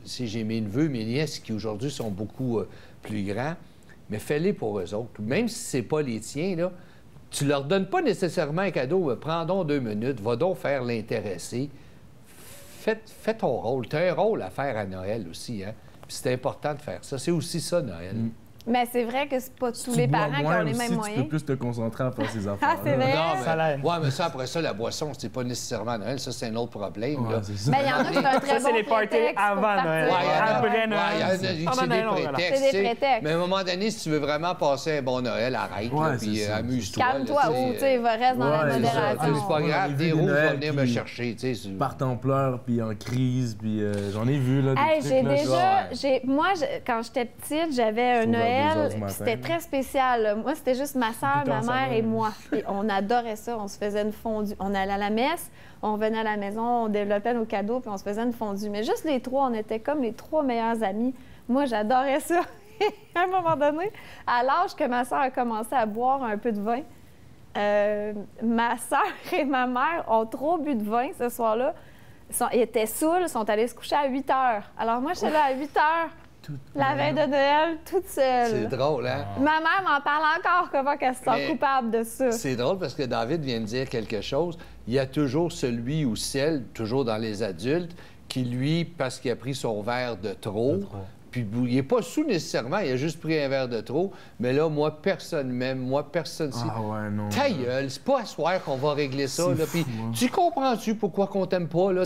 Speaker 2: si j'ai mes neveux, mes nièces qui aujourd'hui sont beaucoup plus grands, mais fais-les pour eux autres. Même si c'est pas les tiens, là, tu leur donnes pas nécessairement un cadeau, mais prends donc 2 minutes, va donc faire l'intéressé. Fais ton rôle. Tu as un rôle à faire à Noël aussi, hein? Puis c'est important de faire ça. C'est aussi ça, Noël.
Speaker 1: Mais c'est vrai que c'est pas tous les parents qui ont les mêmes moyens.
Speaker 5: Tu peux plus te concentrer à faire ces affaires.
Speaker 1: Ah, c'est vrai?
Speaker 2: Ouais, mais ça, après ça, la boisson, c'est pas nécessairement Noël. Ça, c'est un autre problème.
Speaker 5: Ouais,
Speaker 2: là.
Speaker 5: c'est ça.
Speaker 1: Mais il y en a qui ont un très
Speaker 3: Ça, c'est
Speaker 1: bon
Speaker 3: les parties
Speaker 1: prétexte pour
Speaker 3: avant
Speaker 1: partir.
Speaker 3: Noël.
Speaker 2: C'est
Speaker 3: Après Noël.
Speaker 2: des prétextes.
Speaker 1: C'est des
Speaker 2: tu sais.
Speaker 1: prétextes.
Speaker 2: Mais à un moment donné, si tu veux vraiment passer un bon Noël, arrête,
Speaker 5: Ouais,
Speaker 2: là, puis
Speaker 5: c'est ça.
Speaker 2: amuse-toi.
Speaker 1: Calme-toi
Speaker 2: là,
Speaker 1: ou, tu sais, reste dans la
Speaker 5: Ouais, c'est ça.
Speaker 1: modération.
Speaker 2: C'est pas
Speaker 5: J'en ai
Speaker 2: grave,
Speaker 5: vu
Speaker 2: des
Speaker 5: des
Speaker 2: rouges vont
Speaker 5: Noëls
Speaker 2: venir me
Speaker 5: qui
Speaker 2: chercher. Tu sais.
Speaker 5: Partent en pleurs, puis en crise, puis j'en ai vu, là, des
Speaker 1: Hey,
Speaker 5: trucs,
Speaker 1: j'ai
Speaker 5: là,
Speaker 1: déjà... Moi, quand j'étais petite, j'avais un
Speaker 5: Sauf vers 2 heures
Speaker 1: Noël,
Speaker 5: du
Speaker 1: puis
Speaker 5: matin.
Speaker 1: c'était très spécial. Là. Moi, c'était juste ma soeur,
Speaker 3: Tout le
Speaker 1: ma
Speaker 3: temps
Speaker 1: mère
Speaker 3: ensemble.
Speaker 1: et moi. Puis on adorait ça. On se faisait une fondue. On allait à la messe, on venait à la maison, on développait nos cadeaux, puis on se faisait une fondue. Mais juste les trois, on était comme les 3 meilleurs amis. Moi, j'adorais ça. À un moment donné, à l'âge que ma soeur a commencé à boire un peu de vin, ma soeur et ma mère ont trop bu de vin ce soir-là. Ils étaient saouls, sont allés se coucher à 8 heures. Alors moi, j'étais là à 8 heures, la veille de Noël, toute seule.
Speaker 2: C'est drôle, hein?
Speaker 1: Ma mère m'en parle encore, comment qu'elle se sent
Speaker 2: Mais
Speaker 1: coupable de ça.
Speaker 2: C'est drôle parce que David vient de dire quelque chose. Il y a toujours celui ou celle, toujours dans les adultes, qui, lui, parce qu'il a pris son verre de trop, puis il n'est pas sous nécessairement, il a juste pris un verre de trop. Mais là, moi, personne m'aime, moi, personne...
Speaker 5: Ah ouais, non.
Speaker 2: Ta gueule, c'est pas à soir qu'on va régler ça.
Speaker 5: C'est
Speaker 2: Là. Puis,
Speaker 5: fou, hein.
Speaker 2: tu comprends-tu pourquoi qu'on t'aime pas? Là?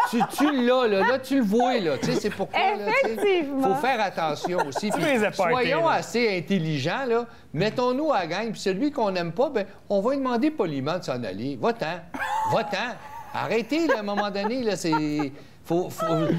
Speaker 2: Tu l'as, là, tu le vois. Là. Tu sais, c'est pourquoi. Il
Speaker 1: Effectivement.
Speaker 2: faut faire attention aussi. Puis
Speaker 3: les parties,
Speaker 2: soyons
Speaker 3: là.
Speaker 2: assez intelligents. Là. Mettons-nous à la gang. Puis celui qu'on n'aime pas, ben, on va lui demander poliment de s'en aller. Va-t'en. Va-t'en. Arrêtez, là, à un moment donné. Là, c'est...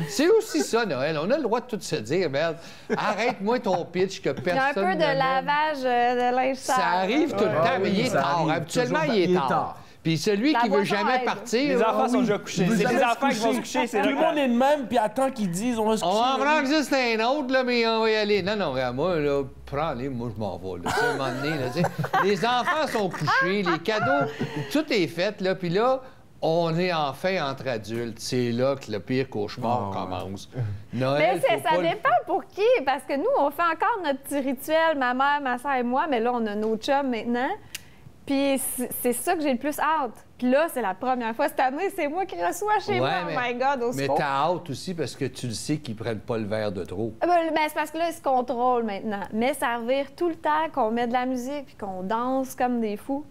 Speaker 2: C'est aussi ça, Noël. On a le droit de tout se dire, merde. Arrête-moi ton pitch que personne
Speaker 1: Il y a un peu de
Speaker 2: n'aime.
Speaker 1: lavage de linge sale.
Speaker 2: Ça arrive tout le temps, mais il est
Speaker 5: ça
Speaker 2: tard.
Speaker 5: arrive.
Speaker 2: Habituellement,
Speaker 5: Toujours,
Speaker 2: il est
Speaker 5: il est
Speaker 2: tard.
Speaker 5: tard.
Speaker 2: Puis celui
Speaker 1: La
Speaker 2: qui veut
Speaker 1: boisson
Speaker 2: jamais
Speaker 1: aide.
Speaker 2: partir...
Speaker 3: Les enfants
Speaker 2: ah
Speaker 3: sont
Speaker 2: oui.
Speaker 3: déjà couchés.
Speaker 5: Vous
Speaker 3: C'est
Speaker 5: allez
Speaker 3: les
Speaker 5: se
Speaker 3: enfants qui vont se
Speaker 5: coucher.
Speaker 3: coucher, c'est
Speaker 5: Tout
Speaker 3: là
Speaker 5: le monde est de même, puis attend qu'ils disent on va se coucher.
Speaker 2: On va prendre juste un autre, là, mais on va y aller. Non, non, regarde, moi, là, prends-les, moi, je m'en vais, là. Tu sais, à un moment donné, là, tu sais, les enfants sont couchés, les cadeaux, tout est fait, là, puis là, on est enfin entre adultes. C'est là que le pire cauchemar commence. Noël,
Speaker 1: Mais
Speaker 2: faut
Speaker 1: ça
Speaker 2: pas le-
Speaker 1: dépend pour qui, parce que nous, on fait encore notre petit rituel, ma mère, ma soeur et moi, mais là, on a nos chums maintenant. Puis c'est ça que j'ai le plus hâte. Puis là, c'est la première fois cette année, c'est moi qui reçois chez moi. Oh my God, au
Speaker 2: mais
Speaker 1: secours.
Speaker 2: t'as hâte aussi parce que tu le sais qu'ils prennent pas le verre de trop.
Speaker 1: Ben, c'est parce que là, ils se contrôlent maintenant. Mais ça revire tout le temps qu'on met de la musique puis qu'on danse comme des fous.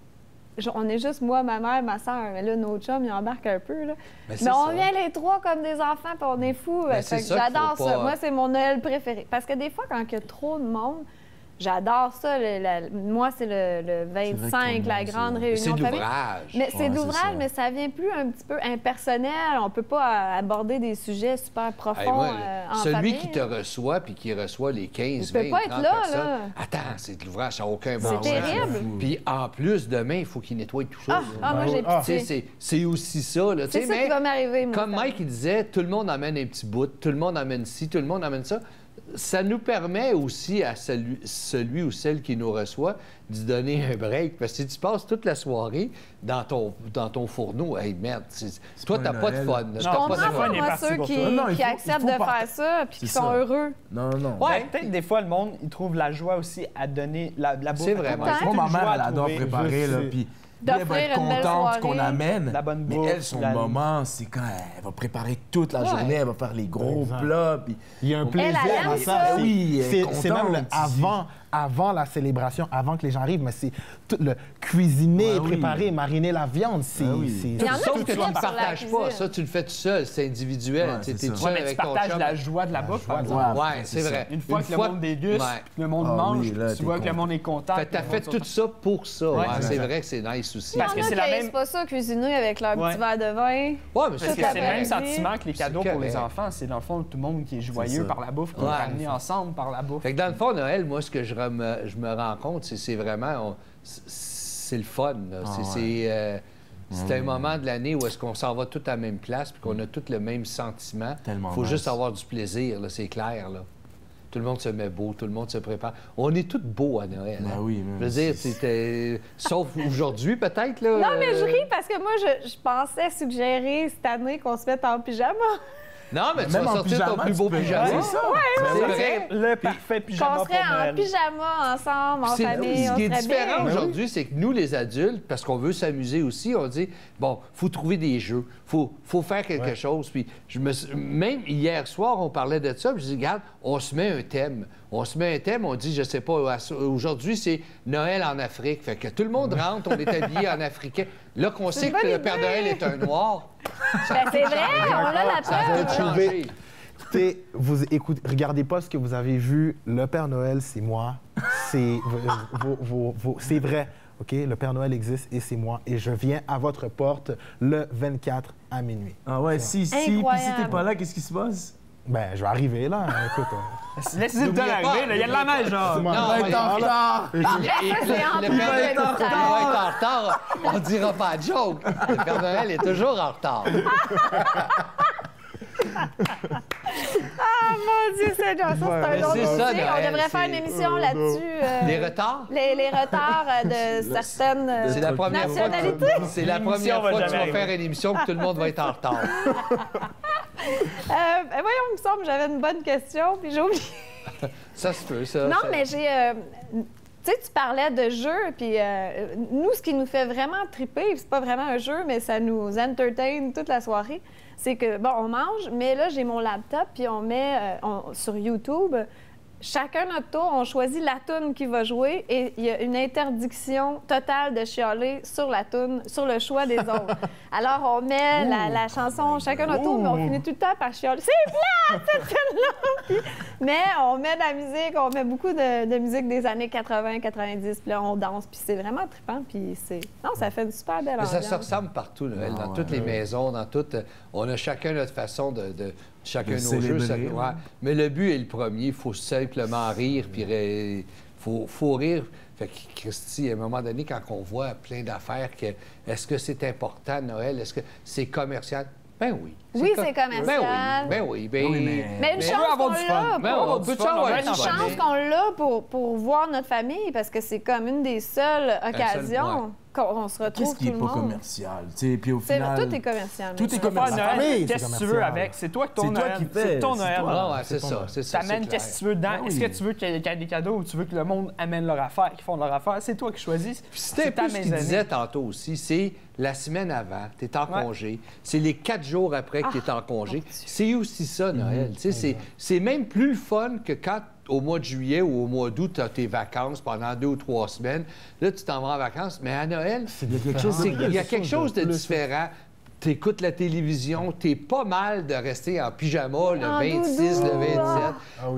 Speaker 1: On est juste moi, ma mère, ma soeur. Mais là, nos chums, ils embarquent un peu. Là.
Speaker 2: Mais c'est
Speaker 1: Mais on
Speaker 2: ça.
Speaker 1: vient les trois comme des enfants puis on est fous.
Speaker 2: Mais
Speaker 1: Fait
Speaker 2: c'est
Speaker 1: que
Speaker 2: ça qu'il
Speaker 1: j'adore
Speaker 2: faut
Speaker 1: ça.
Speaker 2: pas-
Speaker 1: Moi, c'est mon Noël préféré. Parce que des fois, quand il y a trop de monde, j'adore ça. Moi, c'est le 25, la grande
Speaker 2: Mais c'est
Speaker 1: réunion de famille.
Speaker 2: d'ouvrage.
Speaker 1: Mais c'est
Speaker 5: Ouais,
Speaker 1: d'ouvrage,
Speaker 5: c'est ça.
Speaker 1: mais ça vient plus un petit peu impersonnel. On peut pas aborder des sujets super profonds
Speaker 2: Hey, moi,
Speaker 1: en
Speaker 2: celui
Speaker 1: famille.
Speaker 2: qui te reçoit puis qui reçoit les 15,
Speaker 1: Il peut
Speaker 2: 20,
Speaker 1: pas être
Speaker 2: 30
Speaker 1: là,
Speaker 2: personnes,
Speaker 1: là.
Speaker 2: attends, c'est de l'ouvrage, ça n'a aucun bon
Speaker 1: C'est
Speaker 2: sens.
Speaker 1: terrible.
Speaker 2: Puis en plus, demain, il faut qu'il nettoie tout ça.
Speaker 1: Moi, j'ai
Speaker 2: Tu sais,
Speaker 1: pitié.
Speaker 2: c'est aussi ça. Là, tu
Speaker 1: C'est
Speaker 2: sais,
Speaker 1: ça
Speaker 2: mais
Speaker 1: qui va m'arriver, moi.
Speaker 2: comme Mike il disait, tout le monde amène un petit bout, tout le monde amène ci, tout le monde amène ça. Ça nous permet aussi à celui ou celle qui nous reçoit d'y donner un break. Parce que si tu passes toute la soirée dans ton fourneau, hey merde, toi,
Speaker 5: pas
Speaker 2: t'as
Speaker 5: un
Speaker 2: pas de
Speaker 5: Noël.
Speaker 2: fun. là.
Speaker 3: Non,
Speaker 2: T'as
Speaker 1: Je
Speaker 2: pas de
Speaker 1: comprends
Speaker 3: fun,
Speaker 1: pas,
Speaker 3: il est
Speaker 1: moi,
Speaker 3: parti
Speaker 1: ceux
Speaker 3: pour
Speaker 1: qui,
Speaker 3: toi.
Speaker 5: Non, il
Speaker 1: qui
Speaker 5: faut-
Speaker 1: acceptent
Speaker 5: il faut
Speaker 1: de
Speaker 5: partir.
Speaker 1: faire ça puis qui
Speaker 5: C'est
Speaker 1: sont
Speaker 5: ça.
Speaker 1: heureux.
Speaker 5: Non.
Speaker 3: Ouais, peut-être des fois, le monde, il trouve la joie aussi à donner la bouffe.
Speaker 2: C'est vrai,
Speaker 3: Moi,
Speaker 2: Mike.
Speaker 3: c'est
Speaker 5: Moi,
Speaker 3: une
Speaker 5: ma mère,
Speaker 3: joie
Speaker 5: elle
Speaker 3: à
Speaker 5: adore
Speaker 3: trouver.
Speaker 5: préparer, là, puis elle va
Speaker 1: D'offrir
Speaker 5: être
Speaker 1: une belle
Speaker 5: contente
Speaker 1: soirée.
Speaker 5: qu'on amène.
Speaker 3: La bonne
Speaker 5: Mais
Speaker 3: bouffe,
Speaker 5: elle, son
Speaker 3: la-
Speaker 5: moment, c'est quand elle va préparer toute la
Speaker 2: Ouais.
Speaker 5: journée, elle va faire les gros
Speaker 4: Exact.
Speaker 5: plats, puis...
Speaker 4: Il y a un plaisir
Speaker 1: elle
Speaker 4: à
Speaker 1: aime
Speaker 4: ça.
Speaker 1: ça.
Speaker 5: Oui, elle est
Speaker 4: C'est même
Speaker 5: contente.
Speaker 4: avant la célébration, avant que les gens arrivent, mais c'est tout le cuisiner,
Speaker 5: Ouais, oui.
Speaker 4: préparer, mariner la viande. C'est,
Speaker 5: Ah oui.
Speaker 1: Il y en a
Speaker 2: Sauf
Speaker 1: qui
Speaker 2: que tu
Speaker 1: trippent
Speaker 2: ne
Speaker 1: sur la
Speaker 2: partages pas.
Speaker 1: cuisine.
Speaker 2: Ça, tu le fais tout seul. C'est individuel.
Speaker 5: Ouais,
Speaker 2: Tu sais,
Speaker 5: c'est
Speaker 2: t'es
Speaker 5: ça.
Speaker 2: tout
Speaker 3: Ouais,
Speaker 2: seul
Speaker 3: mais tu
Speaker 2: avec ton
Speaker 3: partages
Speaker 2: chum.
Speaker 3: la joie de la bouffe, par exemple.
Speaker 5: Ouais,
Speaker 2: Ouais,
Speaker 5: c'est
Speaker 2: c'est
Speaker 5: ça.
Speaker 2: vrai.
Speaker 3: Une fois que le monde déguste,
Speaker 2: Ouais.
Speaker 3: puis le monde
Speaker 5: Ah
Speaker 3: mange,
Speaker 5: oui, là,
Speaker 3: tu
Speaker 5: t'es
Speaker 3: vois que le
Speaker 5: content.
Speaker 3: monde est content.
Speaker 2: Fait que t'as
Speaker 3: puis
Speaker 2: fait
Speaker 3: le monde
Speaker 2: tout ça pour ça.
Speaker 3: Ouais,
Speaker 2: Ouais,
Speaker 3: c'est
Speaker 2: c'est
Speaker 3: ça.
Speaker 2: vrai que c'est nice aussi.
Speaker 1: Il y en
Speaker 3: Parce
Speaker 1: a
Speaker 3: que c'est la
Speaker 1: qui
Speaker 3: même-
Speaker 1: aiment pas ça, cuisiner avec leur
Speaker 3: Ouais.
Speaker 1: petit verre de vin.
Speaker 2: Ouais, mais
Speaker 3: Parce
Speaker 2: c'est
Speaker 3: que c'est le même
Speaker 1: correct.
Speaker 3: sentiment que les cadeaux pour les
Speaker 2: correct.
Speaker 3: enfants. C'est dans le fond tout le monde qui est joyeux
Speaker 5: ça.
Speaker 3: par la bouffe, qui est
Speaker 2: Ouais.
Speaker 3: ramené ensemble par la bouffe.
Speaker 2: Fait que dans le fond, Noël, moi, ce que je me rends compte, c'est vraiment... c'est le fun. Là.
Speaker 5: Ah,
Speaker 2: c'est C'est un moment de l'année où est-ce qu'on s'en va tous à la même place puis qu'on a tous le même sentiment. Il faut juste avoir du plaisir, là, c'est clair. Là. Tout le monde se met beau, tout le monde se prépare. On est tous beaux à Noël.
Speaker 5: Ben oui,
Speaker 2: je veux dire, sauf aujourd'hui, peut-être. Là.
Speaker 1: Non, mais je ris parce que moi, je pensais suggérer cette année qu'on se mette en pyjama.
Speaker 2: Non, mais tu vas sortir ton plus beau pyjama.
Speaker 3: C'est ça.
Speaker 2: C'est vrai.
Speaker 3: Le parfait pyjama
Speaker 1: qu'on
Speaker 3: pour
Speaker 1: serait
Speaker 3: Noël.
Speaker 1: en pyjama ensemble, en famille,
Speaker 2: Ce qui est
Speaker 1: on serait
Speaker 2: différent
Speaker 1: bien.
Speaker 2: aujourd'hui, c'est que nous, les adultes, parce qu'on veut s'amuser aussi, on dit, bon, faut trouver des jeux, faut faire quelque chose. Puis même hier soir, on parlait de ça, puis je dis, regarde, on se met un thème. On se met un thème, on dit, je sais pas, aujourd'hui, c'est Noël en Afrique. Fait que tout le monde rentre, on est habillé en africain. Là qu'on sait que le Père Noël est un noir.
Speaker 1: Ben, c'est vrai, on a la
Speaker 2: Ça a
Speaker 1: preuve.
Speaker 2: tout changé.
Speaker 4: Écoutez, regardez pas ce que vous avez vu. Le Père Noël, c'est moi. C'est c'est vrai. OK? Le Père Noël existe et c'est moi. Et je viens à votre porte le 24 à minuit.
Speaker 5: Ah ouais, si t'es pas là, qu'est-ce qui se passe?
Speaker 4: Ben, je vais arriver là. Écoute.
Speaker 3: Laissez le temps arriver, là. Il y a de la neige, genre.
Speaker 2: Non,
Speaker 5: On va être en retard!
Speaker 2: Le Père Noël va être en retard. On dira pas de joke. Le Père Noël est toujours en retard.
Speaker 1: Ah, mon Dieu, c'est un autre
Speaker 2: c'est ça,
Speaker 1: sujet. On
Speaker 2: Noël,
Speaker 1: devrait faire une émission là-dessus.
Speaker 2: Les retards?
Speaker 1: Les retards de certaines
Speaker 2: C'est la première fois
Speaker 1: nationalités.
Speaker 2: c'est la première fois que tu vas faire une émission que tout le monde va être en retard.
Speaker 1: Voyons, il me semble que j'avais une bonne question, puis j'ai oublié.
Speaker 2: Ça se peut, ça.
Speaker 1: Non,
Speaker 2: ça.
Speaker 1: mais j'ai... tu sais, tu parlais de jeu, puis nous, ce qui nous fait vraiment triper, c'est pas vraiment un jeu, mais ça nous entertain toute la soirée, c'est que, bon, on mange, mais là, j'ai mon laptop, puis on met sur YouTube, chacun notre tour, on choisit la toune qui va jouer, et il y a une interdiction totale de chialer sur la toune, sur le choix des autres. Alors, on met la chanson chacun notre tour, mais on finit tout le temps par chialer. C'est plate, cette tune-là! Mais on met de la musique, on met beaucoup de musique des années 80, 90, puis là, on danse, puis c'est vraiment trippant, puis c'est... Non, ça fait une super belle
Speaker 2: Mais
Speaker 1: ambiance.
Speaker 2: ça se ressemble partout, Noël, dans toutes les maisons, dans toutes... On a chacun notre façon de chacun nos jeux. Ouais. Mais le but est le premier. Il faut simplement rire, puis il faut rire. Fait que, Christy, à un moment donné, quand on voit plein d'affaires, est-ce que c'est important, Noël? Est-ce que c'est commercial? Ben oui.
Speaker 1: Oui, c'est commercial.
Speaker 2: Ben oui.
Speaker 1: Mais une chance qu'on l'a. Une chance qu'on l'a pour voir notre famille, parce que c'est comme une des seules occasions qu'on se retrouve
Speaker 5: Qu'est-ce qui est
Speaker 1: tout le
Speaker 5: pas
Speaker 1: monde.
Speaker 5: commercial? Puis au final...
Speaker 1: Tout est commercial.
Speaker 5: Tout est commercial.
Speaker 3: Noël, qu'est-ce que tu veux avec? C'est toi qui ton Noël. C'est ton Noël.
Speaker 2: C'est ça.
Speaker 3: T'amènes qu'est-ce que tu veux dedans. Est-ce que tu veux qu'il y ait des cadeaux ou tu veux que le monde amène leur affaire, qu'ils font leur affaire? C'est toi qui choisis.
Speaker 2: C'était un peu ce qu'il disait tantôt aussi. C'est la semaine avant, tu es en congé. C'est les 4 jours après que tu es en congé. C'est aussi ça, Noël. C'est même plus le fun que quand, au mois de juillet ou au mois d'août, tu as tes vacances pendant 2 ou 3 semaines. Là, tu t'en vas en vacances. Mais à Noël, il y a quelque chose de différent. Tu écoutes la télévision, tu es pas mal de rester en pyjama le 26, le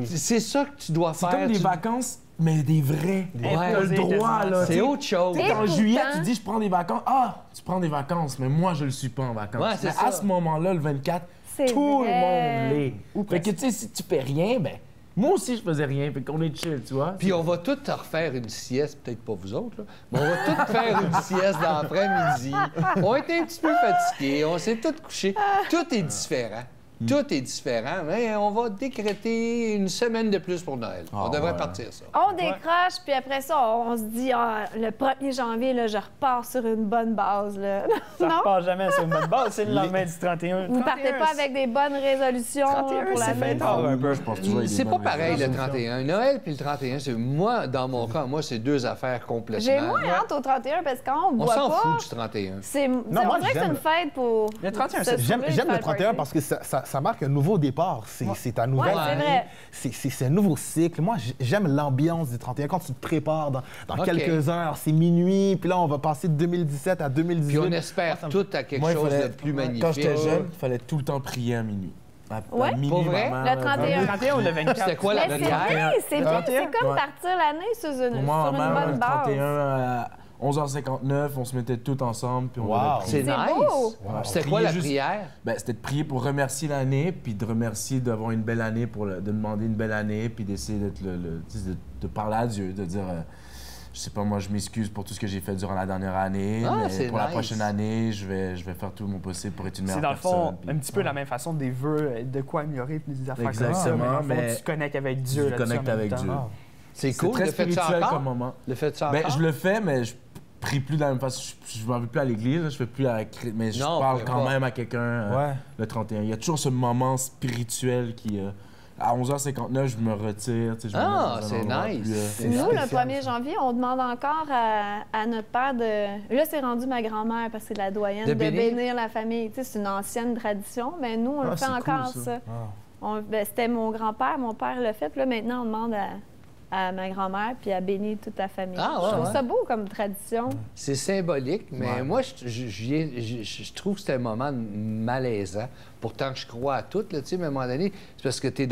Speaker 2: 27. C'est ça que tu dois faire.
Speaker 5: C'est comme des vacances, mais des vrais.
Speaker 2: T'as
Speaker 5: le droit, là.
Speaker 2: C'est autre chose.
Speaker 5: En juillet, tu dis, je prends des vacances. Ah, tu prends des vacances, mais moi, je le suis pas en vacances.
Speaker 2: Ouais, c'est
Speaker 5: mais
Speaker 2: ça.
Speaker 5: à ce moment-là, le 24, tout le monde l'est. Fait que, tu sais, si tu fais rien, ben moi aussi, je faisais rien. Fait qu'on est chill, tu vois.
Speaker 2: Puis on va tous te refaire une sieste, peut-être pas vous autres, là, mais on va tous faire une sieste dans l'après-midi. On est un petit peu fatigués, on s'est tous couchés. Tout est différent. Tout est différent, mais on va décréter une semaine de plus pour Noël. On devrait partir ça.
Speaker 1: On décroche, puis après ça, on se dit, le 1er janvier, là, je repars sur une bonne base. Là.
Speaker 3: Ça ne repart jamais sur une bonne base. C'est le lendemain du 31.
Speaker 1: Vous ne partez pas avec des bonnes résolutions
Speaker 3: 31,
Speaker 1: pour
Speaker 3: c'est
Speaker 1: l'année?
Speaker 3: fait tard un peu.
Speaker 5: Je pense toujours
Speaker 2: C'est pas pareil, le 31. Noël puis le 31, c'est moi, dans mon cas, moi, c'est 2 affaires complètement.
Speaker 1: J'ai moins hâte au 31 parce que quand on
Speaker 2: On
Speaker 1: boit
Speaker 2: s'en
Speaker 1: pas...
Speaker 2: fout du 31.
Speaker 1: On
Speaker 4: moi,
Speaker 1: dirait que c'est une fête pour...
Speaker 3: Le 31,
Speaker 1: se
Speaker 4: J'aime
Speaker 1: sauver,
Speaker 4: le
Speaker 1: faire
Speaker 4: 31
Speaker 1: party.
Speaker 4: parce que ça marque un nouveau départ. C'est ta nouvelle
Speaker 1: Ouais, c'est
Speaker 4: année.
Speaker 1: vrai.
Speaker 4: C'est un nouveau cycle. Moi, j'aime l'ambiance du 31. Quand tu te prépares dans quelques heures, c'est minuit, puis là, on va passer de 2017 à 2018.
Speaker 2: Puis on espère tout à quelque chose de plus magnifique.
Speaker 5: Quand j'étais jeune, il fallait tout le temps prier à minuit. À minuit,
Speaker 2: Pour vrai?
Speaker 5: maman,
Speaker 1: Le 31.
Speaker 3: Le 31 ou le 24?
Speaker 2: C'était quoi la
Speaker 1: Mais c'est
Speaker 2: prière?
Speaker 1: bien, c'est bien.
Speaker 3: 31?
Speaker 1: C'est comme
Speaker 5: Ouais.
Speaker 1: partir l'année sur une,
Speaker 5: Pour moi,
Speaker 1: sur une
Speaker 5: maman,
Speaker 1: bonne
Speaker 5: le
Speaker 1: base.
Speaker 5: 31 à 11h59, on se mettait tout ensemble, puis on
Speaker 4: Wow.
Speaker 5: devait
Speaker 2: C'est
Speaker 5: prier.
Speaker 2: nice.
Speaker 1: beau.
Speaker 2: C'était quoi la prière?
Speaker 5: Ben, c'était de prier pour remercier l'année, puis de remercier d'avoir une belle année, de demander une belle année, puis d'essayer d'être de parler à Dieu, de dire je sais pas, moi, je m'excuse pour tout ce que j'ai fait durant la dernière année.
Speaker 2: Ah,
Speaker 5: Mais
Speaker 2: c'est
Speaker 5: pour la
Speaker 2: nice.
Speaker 5: prochaine année, je vais faire tout mon possible pour être une meilleure
Speaker 3: C'est dans le
Speaker 5: personne.
Speaker 3: fond un petit peu la même façon des vœux, de quoi améliorer puis des affaires
Speaker 5: Exactement,
Speaker 3: comme ça. Mais dans le fond,
Speaker 5: mais
Speaker 3: tu te connectes avec Dieu.
Speaker 5: je
Speaker 3: là-dessus
Speaker 5: connecte
Speaker 3: en même
Speaker 5: avec
Speaker 3: temps.
Speaker 5: Dieu.
Speaker 2: C'est cool,
Speaker 5: très
Speaker 2: le fait ça
Speaker 5: spirituel
Speaker 2: encore?
Speaker 5: comme moment.
Speaker 2: Le fait ça
Speaker 5: Ben,
Speaker 2: encore?
Speaker 5: je le fais, mais je prie plus de la même façon. Je ne m'en vais plus à l'église, je fais plus mais je
Speaker 2: Non,
Speaker 5: parle
Speaker 2: fais
Speaker 5: quand
Speaker 2: pas.
Speaker 5: même à quelqu'un le 31. Il y a toujours ce moment spirituel qui... à 11h59, je me retire. Tu sais, je me mets dans un
Speaker 2: c'est
Speaker 5: endroit
Speaker 2: nice.
Speaker 5: plus,
Speaker 2: C'est
Speaker 1: Nous,
Speaker 2: spécial,
Speaker 1: le 1er janvier, on demande encore à notre père de... Là, c'est rendu ma grand-mère parce que c'est la doyenne,
Speaker 2: De
Speaker 1: de
Speaker 2: bénir?
Speaker 1: bénir la famille. Tu sais, c'est une ancienne tradition, mais nous, on le fait
Speaker 5: c'est
Speaker 1: encore,
Speaker 5: cool,
Speaker 1: ça.
Speaker 5: ça.
Speaker 1: Ben, c'était mon grand-père, mon père l'a fait. Puis là, maintenant, on demande à ma grand-mère puis à bénir toute la famille.
Speaker 2: Ah, ouais,
Speaker 1: je trouve
Speaker 2: ouais.
Speaker 1: ça beau comme tradition.
Speaker 2: C'est symbolique, mais moi, je trouve que c'est un moment malaisant. Pourtant, je crois à tout, là, tu sais, mais à un moment donné, c'est parce que tu es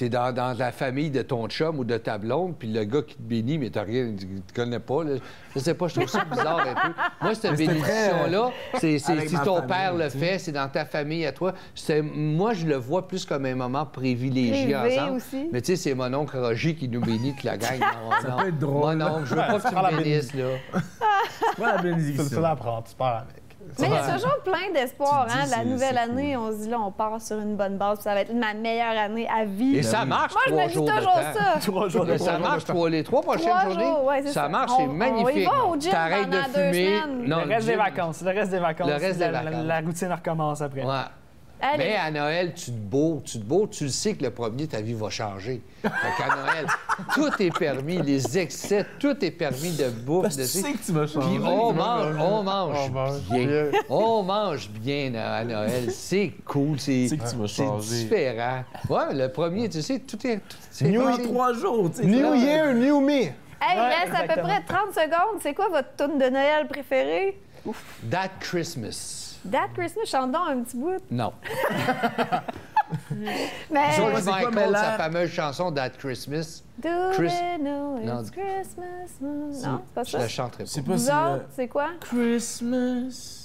Speaker 2: dans la famille de ton chum ou de ta blonde, puis le gars qui te bénit, mais t'as rien, tu te connais pas. Là. Je sais pas, je trouve ça bizarre un peu. Moi, cette bénédiction-là, c'est
Speaker 5: avec
Speaker 2: si
Speaker 5: ma
Speaker 2: ton
Speaker 5: famille,
Speaker 2: père le
Speaker 5: tu sais.
Speaker 2: fait, c'est dans ta famille à toi. Moi, je le vois plus comme un moment privilégié
Speaker 1: Privé
Speaker 2: ensemble.
Speaker 1: aussi.
Speaker 2: Mais tu sais, c'est mon oncle Roger qui nous bénit toute la gang. Non,
Speaker 5: Ça peut être drôle.
Speaker 2: Moi, non, je veux pas que tu
Speaker 4: prends la
Speaker 2: me bénisses, là.
Speaker 5: Voilà la
Speaker 4: C'est
Speaker 5: bénédiction.
Speaker 4: ça l'apprendre, tu pars avec.
Speaker 1: Mais il y a toujours plein d'espoir.
Speaker 5: Tu te dis,
Speaker 1: Hein? La
Speaker 5: c'est-
Speaker 1: nouvelle
Speaker 5: c'est
Speaker 1: année,
Speaker 5: cool.
Speaker 1: on se dit, là, on part sur une bonne base, puis ça va être ma meilleure année à vie.
Speaker 2: Et ça marche,
Speaker 1: Moi, je
Speaker 2: 3
Speaker 1: me dis
Speaker 2: jours de
Speaker 1: toujours
Speaker 2: temps.
Speaker 1: ça.
Speaker 3: 3 jours de
Speaker 2: Ça marche, les 3 prochaines
Speaker 1: 3
Speaker 2: journées.
Speaker 1: jours, ouais, c'est
Speaker 2: ça
Speaker 1: ça.
Speaker 2: marche,
Speaker 1: On-
Speaker 2: c'est
Speaker 1: on y
Speaker 2: magnifique.
Speaker 1: va au gym
Speaker 2: T'arrêtes de
Speaker 1: pendant 2
Speaker 2: fumer.
Speaker 1: semaines.
Speaker 2: Non,
Speaker 3: Le reste des
Speaker 2: gym-
Speaker 3: vacances. Le reste des vacances.
Speaker 2: Le reste des
Speaker 3: la,
Speaker 2: vacances.
Speaker 3: la routine recommence après.
Speaker 2: Ouais.
Speaker 1: Allez.
Speaker 2: Mais à Noël, tu te beau, tu le sais que le premier, ta vie va changer. Fait qu'à Noël, tout est permis, les excès, tout est permis de bouffe.
Speaker 5: Parce que
Speaker 2: de
Speaker 5: tu sais que tu vas changer.
Speaker 2: Puis on mange
Speaker 4: On mange
Speaker 2: bien.
Speaker 4: bien.
Speaker 2: On mange bien à Noël. C'est cool, c'est
Speaker 5: Tu sais que tu vas
Speaker 2: c'est
Speaker 5: changer.
Speaker 2: différent. Ouais, le premier, tu sais, tout est... c'est
Speaker 4: New
Speaker 2: facile.
Speaker 5: 3 jours, tu sais.
Speaker 4: New Year, new me.
Speaker 1: Hey, il
Speaker 3: Ouais,
Speaker 1: reste à peu
Speaker 3: exactement.
Speaker 1: près 30 secondes. C'est quoi votre tune de Noël préférée?
Speaker 2: That Christmas.
Speaker 1: That Christmas, chante donc un petit bout.
Speaker 2: Non.
Speaker 1: Mais...
Speaker 2: George
Speaker 5: c'est quoi,
Speaker 2: Michael,
Speaker 5: mais là-
Speaker 2: sa fameuse chanson That Christmas.
Speaker 1: Do
Speaker 2: Chris-
Speaker 1: they know
Speaker 2: Non.
Speaker 1: it's Christmas? Non, c'est pas
Speaker 2: Je
Speaker 1: ça.
Speaker 2: la chanterai pas.
Speaker 5: C'est pas
Speaker 1: Vous
Speaker 5: si...
Speaker 1: autres, c'est quoi?
Speaker 5: Christmas.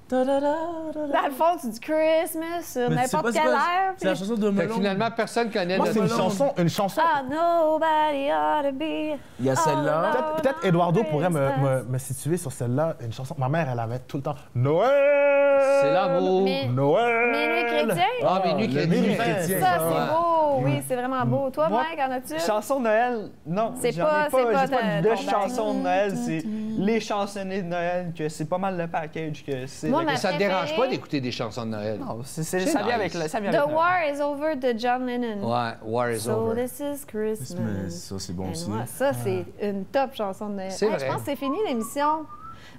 Speaker 5: Da-da-da-da-da.
Speaker 1: Dans le fond, tu dis Christmas sur
Speaker 5: Mais tu sais
Speaker 1: n'importe
Speaker 5: pas c'est
Speaker 1: quelle
Speaker 5: quoi,
Speaker 1: air.
Speaker 5: C'est la
Speaker 1: puis-
Speaker 5: chanson de
Speaker 2: Fait que
Speaker 5: Melon.
Speaker 2: finalement, personne connaît
Speaker 4: Moi, c'est
Speaker 2: notre...
Speaker 4: une chanson.
Speaker 1: Ah, nobody ought to be.
Speaker 5: Il y a celle-là.
Speaker 1: Oh,
Speaker 4: Peut-être Eduardo
Speaker 1: no,
Speaker 4: pourrait
Speaker 1: Christmas.
Speaker 4: me situer sur celle-là. Une chanson. Ma mère, elle avait tout le temps Noël.
Speaker 2: C'est l'amour.
Speaker 1: Mais-
Speaker 4: Noël.
Speaker 1: Minuit chrétien?
Speaker 2: Ah, Minuit
Speaker 4: le
Speaker 2: chrétien.
Speaker 4: Minuit
Speaker 1: Ça,
Speaker 4: chrétien.
Speaker 1: c'est beau. Oui, c'est vraiment beau. Toi,
Speaker 3: Moi,
Speaker 1: Mike, en as-tu?
Speaker 3: Chanson de Noël, non.
Speaker 1: C'est
Speaker 3: j'en
Speaker 1: pas-
Speaker 3: ai
Speaker 1: c'est pas
Speaker 3: j'ai pas
Speaker 1: ton
Speaker 3: de
Speaker 1: bag.
Speaker 3: chansons de Noël. C'est les chansonniers de Noël, que c'est pas mal le package que c'est.
Speaker 1: Moi,
Speaker 3: le-
Speaker 1: ma
Speaker 2: Mais ça te dérange
Speaker 1: préférée-
Speaker 2: pas d'écouter des chansons de Noël?
Speaker 3: Non,
Speaker 2: C'est
Speaker 3: ça vient
Speaker 2: nice.
Speaker 3: avec le. Ça vient
Speaker 1: The
Speaker 3: avec Noël.
Speaker 1: War is Over de John Lennon.
Speaker 2: Ouais, War is
Speaker 1: So
Speaker 2: over.
Speaker 1: this is Christmas.
Speaker 5: Mais ça, c'est bon
Speaker 1: Et
Speaker 5: aussi.
Speaker 1: moi, ça, c'est une top chanson de Noël.
Speaker 2: C'est
Speaker 1: Hey,
Speaker 2: vrai.
Speaker 1: je pense que c'est fini l'émission.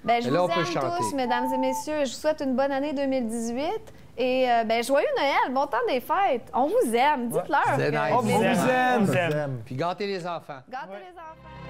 Speaker 1: Ben, je
Speaker 2: Et là,
Speaker 1: vous
Speaker 2: on peut
Speaker 1: aime
Speaker 2: chanter.
Speaker 1: tous, mesdames et messieurs. Je vous souhaite une bonne année 2018. Et ben, joyeux Noël, bon temps des fêtes. On vous aime. Dites-leur.
Speaker 2: C'est
Speaker 1: que-
Speaker 2: nice.
Speaker 3: On vous aime.
Speaker 4: On
Speaker 3: On
Speaker 4: vous
Speaker 3: vous aime.
Speaker 4: aime.
Speaker 2: Puis gâtez les enfants.
Speaker 1: Gâtez les enfants.